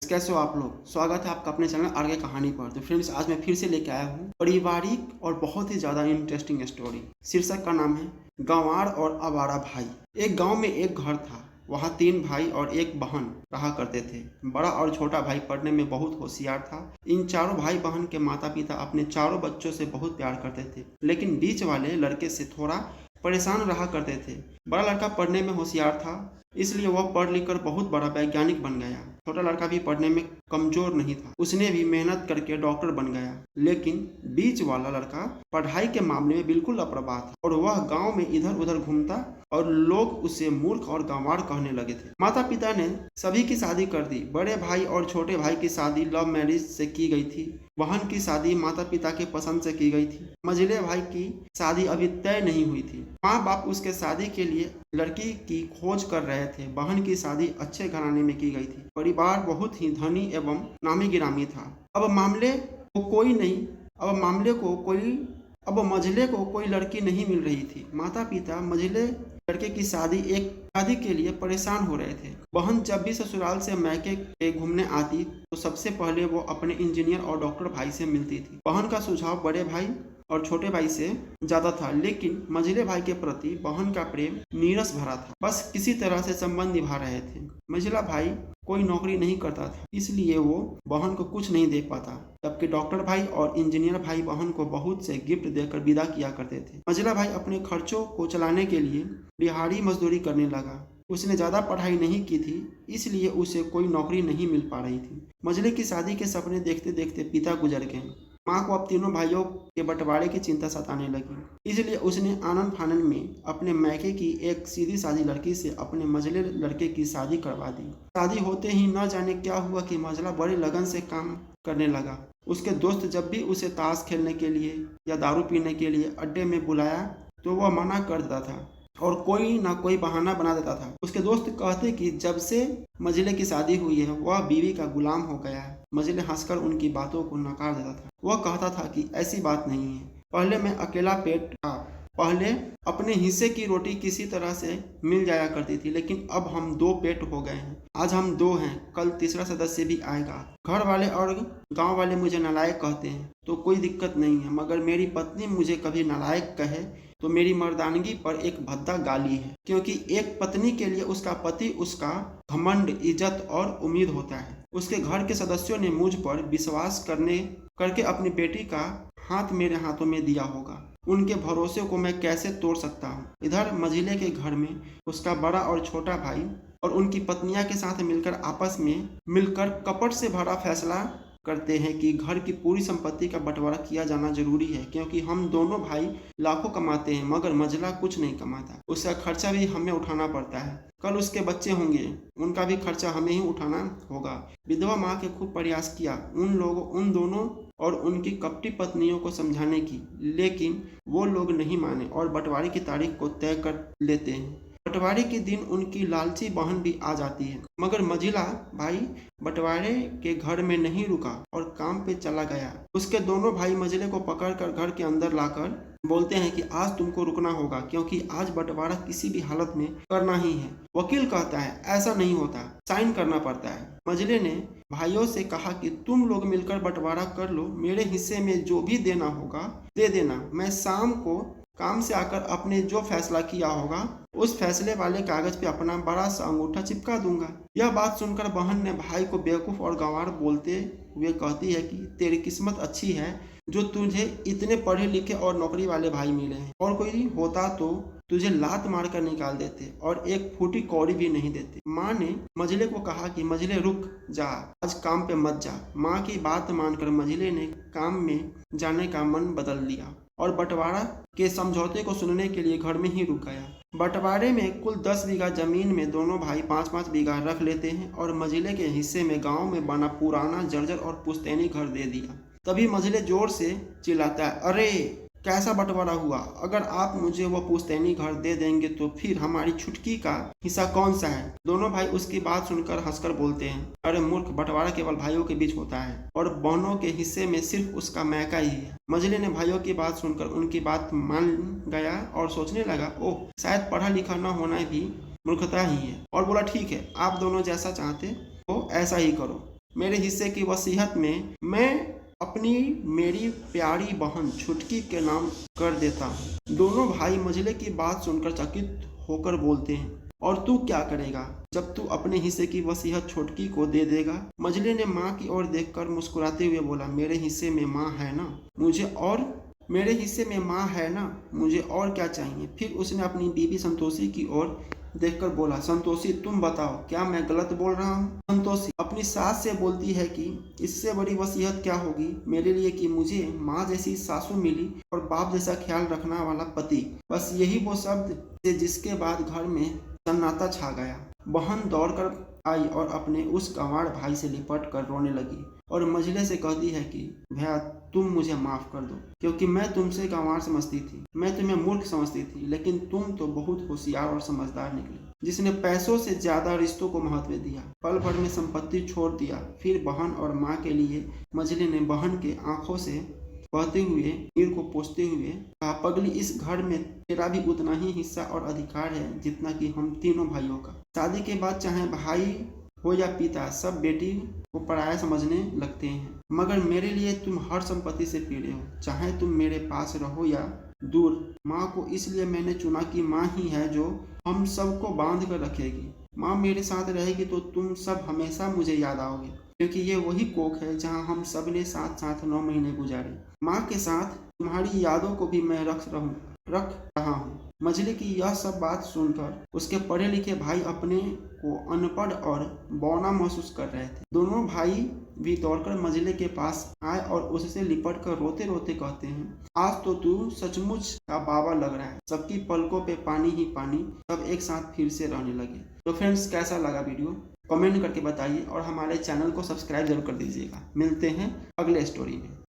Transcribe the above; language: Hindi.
कैसे हो आप लोग। स्वागत है आपका अपने चैनल आर के कहानी पर। तो फ्रेंड्स, आज मैं फिर से लेके आया हूँ पारिवारिक और बहुत ही ज़्यादा इंटरेस्टिंग स्टोरी। शीर्षक का नाम है गंवार और आवारा भाई। एक गांव में एक घर था। वहाँ 3 भाई और एक बहन रहा करते थे। बड़ा और छोटा भाई पढ़ने में बहुत होशियार था। इन चारों भाई बहन के माता पिता अपने चारों बच्चों से बहुत प्यार करते थे, लेकिन बीच वाले लड़के से थोड़ा परेशान रहा करते थे। बड़ा लड़का पढ़ने में होशियार था, इसलिए वह पढ़ लिख कर बहुत बड़ा वैज्ञानिक बन गया। छोटा लड़का भी पढ़ने में कमजोर नहीं था, उसने भी मेहनत करके डॉक्टर बन गया। लेकिन बीच वाला लड़का पढ़ाई के मामले में बिल्कुल लापरवाह था और वह गांव में इधर उधर घूमता और लोग उसे मूर्ख और गंवार कहने लगे थे। माता पिता ने सभी की शादी कर दी। बड़े भाई और छोटे भाई की शादी लव मैरिज से की गई थी। बहन की शादी माता पिता के पसंद से की गई थी। मझले भाई की शादी अभी तय नहीं हुई थी। माँ बाप उसके शादी के लिए लड़की की खोज कर रहे थे। बहन की शादी अच्छे घराने में की गई थी। परिवार बहुत ही धनी एवं नामी गिरामी था। अब मझले को कोई लड़की नहीं मिल रही थी। माता पिता मझले लड़के की शादी के लिए परेशान हो रहे थे। बहन जब भी ससुराल से मैके के घूमने आती तो सबसे पहले वो अपने इंजीनियर और डॉक्टर भाई से मिलती थी। बहन का सुझाव बड़े भाई और छोटे भाई से ज्यादा था, लेकिन मझले भाई के प्रति बहन का प्रेम नीरस भरा था। बस किसी तरह से संबंध निभा रहे थे। मझला भाई कोई नौकरी नहीं करता था, इसलिए वो बहन को कुछ नहीं दे पाता, जबकि डॉक्टर भाई और इंजीनियर भाई बहन को बहुत से गिफ्ट देकर विदा किया करते थे। मझला भाई अपने खर्चों को चलाने के लिए दिहाड़ी मजदूरी करने लगा। उसने ज्यादा पढ़ाई नहीं की थी, इसलिए उसे कोई नौकरी नहीं मिल पा रही थी। मझले की शादी के सपने देखते देखते पिता गुजर गए। माँ को अब तीनों भाइयों के बंटवारे की चिंता सताने लगी, इसलिए उसने आनन फानन में अपने मैके की एक सीधी सादी लड़की से अपने मझले लड़के की शादी करवा दी। शादी होते ही न जाने क्या हुआ कि मझला बड़े लगन से काम करने लगा। उसके दोस्त जब भी उसे ताश खेलने के लिए या दारू पीने के लिए अड्डे में बुलाया तो वह मना कर देता था और कोई ना कोई बहाना बना देता था। उसके दोस्त कहते कि जब से मझले की शादी हुई है वह बीवी का गुलाम हो गया है। मझले हंसकर उनकी बातों को नकार देता था। वह कहता था कि ऐसी बात नहीं है, पहले मैं अकेला पेट था, पहले अपने हिस्से की रोटी किसी तरह से मिल जाया करती थी, लेकिन अब हम 2 पेट हो गए हैं। आज हम 2 हैं, कल तीसरा सदस्य भी आएगा। घर वाले और गांव वाले मुझे नालायक कहते हैं तो कोई दिक्कत नहीं है, मगर मेरी पत्नी मुझे कभी नालायक कहे तो मेरी मर्दानगी पर एक भद्दा गाली है, क्योंकि एक पत्नी के लिए उसका पति उसका घमंड, इज्जत और उम्मीद होता है। उसके घर के सदस्यों ने मुझ पर विश्वास करके अपनी बेटी का हाथ मेरे हाथों में दिया होगा। उनके भरोसे को मैं कैसे तोड़ सकता हूँ। इधर मझिले के घर में उसका बड़ा और छोटा भाई और उनकी पत्नियां के साथ आपस में मिलकर कपट से भरा फैसला करते हैं कि घर की पूरी संपत्ति का बंटवारा किया जाना जरूरी है, क्योंकि हम दोनों भाई लाखों कमाते हैं मगर मझला कुछ नहीं कमाता। उसका खर्चा भी हमें उठाना पड़ता है। कल उसके बच्चे होंगे, उनका भी खर्चा हमें ही उठाना होगा। विधवा माँ के खूब प्रयास किया उन दोनों और उनकी कपटी पत्नियों को समझाने की, लेकिन वो लोग नहीं माने और बंटवारे की तारीख को तय कर लेते हैं। बंटवारे के दिन उनकी लालची बहन भी आ जाती है, मगर मझिला भाई बंटवारे के घर में नहीं रुका और काम पे चला गया। उसके दोनों भाई मझिले को पकड़कर घर के अंदर लाकर बोलते हैं कि आज तुमको रुकना होगा, क्योंकि आज बंटवारा किसी भी हालत में करना ही है। वकील कहता है ऐसा नहीं होता, साइन करना पड़ता है। मझिले ने भाइयों से कहा कि तुम लोग मिलकर बंटवारा कर लो, मेरे हिस्से में जो भी देना होगा दे देना। मैं शाम को काम से आकर अपने जो फैसला किया होगा उस फैसले वाले कागज पे अपना बड़ा सा अंगूठा चिपका दूंगा। यह बात सुनकर बहन ने भाई को बेवकूफ और गंवार बोलते हुए कहती है कि तेरी किस्मत अच्छी है जो तुझे इतने पढ़े लिखे और नौकरी वाले भाई मिले हैं, और कोई होता तो तुझे लात मार कर निकाल देते और एक फूटी कौड़ी भी नहीं देते। माँ ने मझले को कहा कि मझले रुक जा, आज काम पे मत जा। माँ की बात मानकर मझले ने काम में जाने का मन बदल लिया और बंटवारा के समझौते को सुनने के लिए घर में ही रुक गया। बंटवारे में कुल 10 बीघा जमीन में दोनों भाई 5-5 बीघा रख लेते हैं और मझले के हिस्से में गांव में बना पुराना जर्जर और पुश्तैनी घर दे दिया। तभी मझले जोर से चिल्लाता है, अरे कैसा बंटवारा हुआ? अगर आप मुझे वो पुश्तैनी घर दे देंगे तो फिर हमारी छुटकी का हिस्सा कौन सा है? दोनों भाई उसकी बात सुनकर हंसकर बोलते हैं, अरे मूर्ख, बंटवारा केवल भाइयों के बीच होता है और बहनों के हिस्से में सिर्फ उसका मैका ही है। मझले ने भाइयों की बात सुनकर उनकी बात मान गया और सोचने लगा, ओह शायद पढ़ा लिखा न होना भी मूर्खता ही है, और बोला ठीक है, आप दोनों जैसा चाहते हो ऐसा ही करो। मेरे हिस्से की वसीयत में मैं अपनी मेरी प्यारी बहन छुटकी के नाम कर देता हूँ। दोनों भाई मजले की बात सुनकर चकित होकर बोलते हैं, और तू क्या करेगा जब तू अपने हिस्से की वसीयत छोटकी को दे देगा? मजले ने माँ की ओर देखकर मुस्कुराते हुए बोला, मेरे हिस्से में माँ है ना, मुझे और क्या चाहिए? फिर उसने अपनी बीवी संतोषी की ओर देखकर बोला, संतोषी तुम बताओ, क्या मैं गलत बोल रहा हूँ? संतोषी अपनी सास से बोलती है कि इससे बड़ी वसीयत क्या होगी मेरे लिए कि मुझे माँ जैसी सासू मिली और बाप जैसा ख्याल रखने वाला पति। बस यही वो शब्द थे जिसके बाद घर में सन्नाटा छा गया। बहन दौड़कर आई और अपने उस गंवार भाई से लिपट कर रोने लगी और मजले से कहती है कि भैया तुम मुझे माफ कर दो, क्योंकि मैं तुमसे गंवार समझती थी, मैं तुम्हें मूर्ख समझती थी, लेकिन तुम तो बहुत होशियार और समझदार निकले, जिसने पैसों से ज्यादा रिश्तों को महत्व दिया, पल भर में संपत्ति छोड़ दिया। फिर बहन और माँ के लिए मजले ने बहन के आंखों से बहते हुए नीर को पोंछते हुए कहा, पगली इस घर में तेरा भी उतना ही हिस्सा और अधिकार है जितना कि हम तीनों भाइयों का। शादी के बाद चाहे भाई हो या पिता, सब बेटी को पराया समझने लगते हैं, मगर मेरे लिए तुम हर संपत्ति से पीड़े हो, चाहे तुम मेरे पास रहो या दूर। माँ को इसलिए मैंने चुना कि माँ ही है जो हम सबको बांध कर रखेगी। माँ मेरे साथ रहेगी तो तुम सब हमेशा मुझे याद आओगे, क्योंकि ये वही कोख है जहाँ हम सब ने साथ साथ 9 महीने गुजारे। माँ के साथ तुम्हारी यादों को भी मैं रख रहा हूँ। मजले की यह सब बात सुनकर उसके पढ़े लिखे भाई अपने को अनपढ़ और बौना महसूस कर रहे थे। दोनों भाई भी दौड़कर मजले के पास आए और उससे लिपट कर रोते रोते कहते हैं, आज तो तू सचमुच का बाबा लग रहा है। सबकी पलकों पे पानी ही पानी, सब एक साथ फिर से रहने लगे। तो फ्रेंड्स, कैसा लगा वीडियो कमेंट करके बताइए और हमारे चैनल को सब्सक्राइब जरूर कर दीजिएगा। मिलते हैं अगले स्टोरी में।